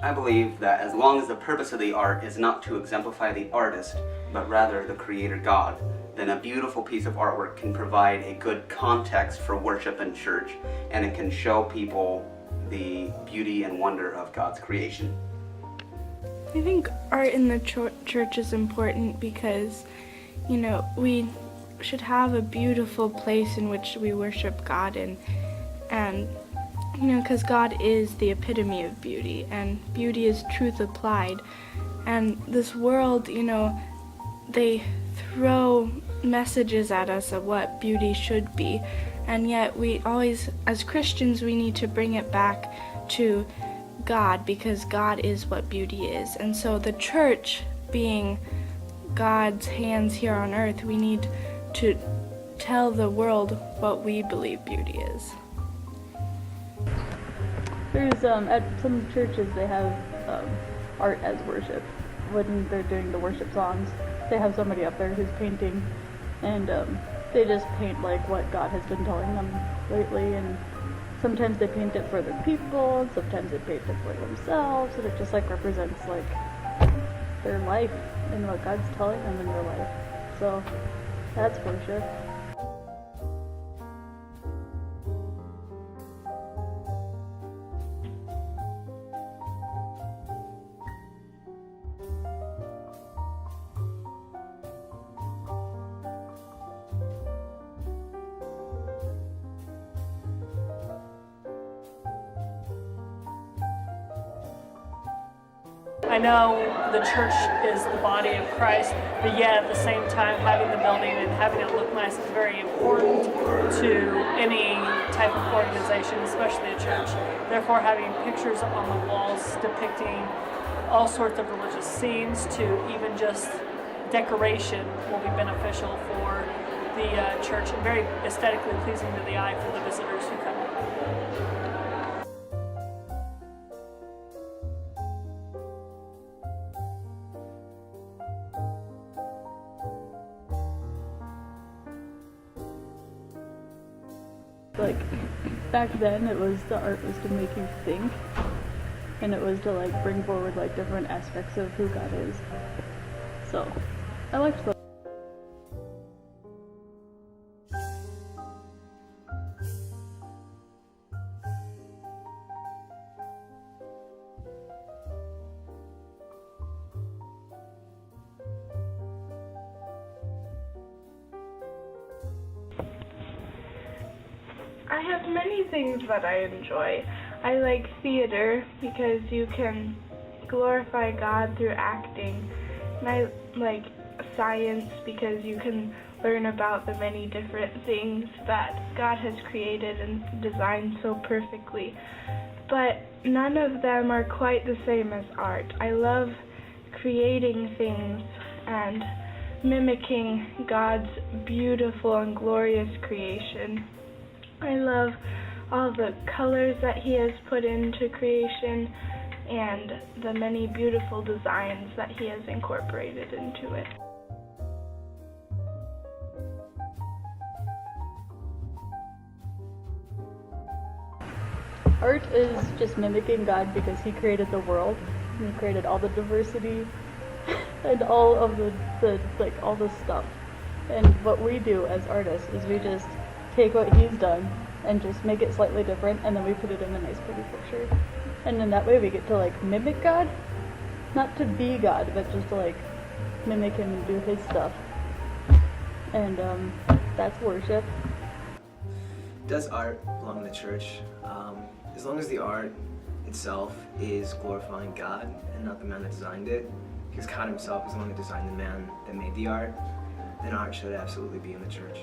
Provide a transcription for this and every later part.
I believe that as long as the purpose of the art is not to exemplify the artist, but rather the creator God, then a beautiful piece of artwork can provide a good context for worship in church, and it can show people the beauty and wonder of God's creation. I think art in the church is important because, we should have a beautiful place in which we worship God and because God is the epitome of beauty, and beauty is truth applied. And this world, they throw messages at us of what beauty should be, and yet we always, as Christians, we need to bring it back to God, because God is what beauty is. And so the church, being God's hands here on earth, we need to tell the world what we believe beauty is. There's at some churches they have art as worship. When they're doing the worship songs, they have somebody up there who's painting, and they just paint like what God has been telling them lately. And sometimes they paint it for their people, and sometimes they paint it for themselves, and it just like represents like their life and what God's telling them in their life. So that's worship. I know the church is the body of Christ, but yet at the same time having the building and having it look nice is very important to any type of organization, especially a church. Therefore, having pictures on the walls depicting all sorts of religious scenes to even just decoration will be beneficial for the church and very aesthetically pleasing to the eye for the visitors who come. Like, back then the art was to make you think, and it was to like bring forward like different aspects of who God is. So, I liked the I have many things that I enjoy. I like theater because you can glorify God through acting. And I like science because you can learn about the many different things that God has created and designed so perfectly. But none of them are quite the same as art. I love creating things and mimicking God's beautiful and glorious creation. I love all the colors that He has put into creation and the many beautiful designs that He has incorporated into it. art is just mimicking God because He created the world, and He created all the diversity and all of the like all the stuff. And what we do as artists is we just take what He's done and just make it slightly different, and then we put it in a nice pretty picture. And in that way we get to like mimic God, not to be God, but just to like mimic Him and do His stuff. And that's worship. Does art belong in the church? As long as the art itself is glorifying God and not the man that designed it, because God himself is the one who designed the man that made the art, then art should absolutely be in the church.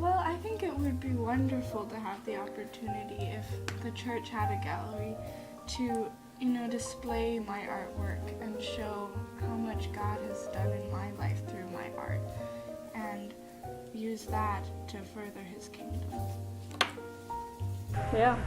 Well, I think it would be wonderful to have the opportunity if the church had a gallery to, display my artwork and show how much God has done in my life through my art and use that to further his kingdom. Yeah.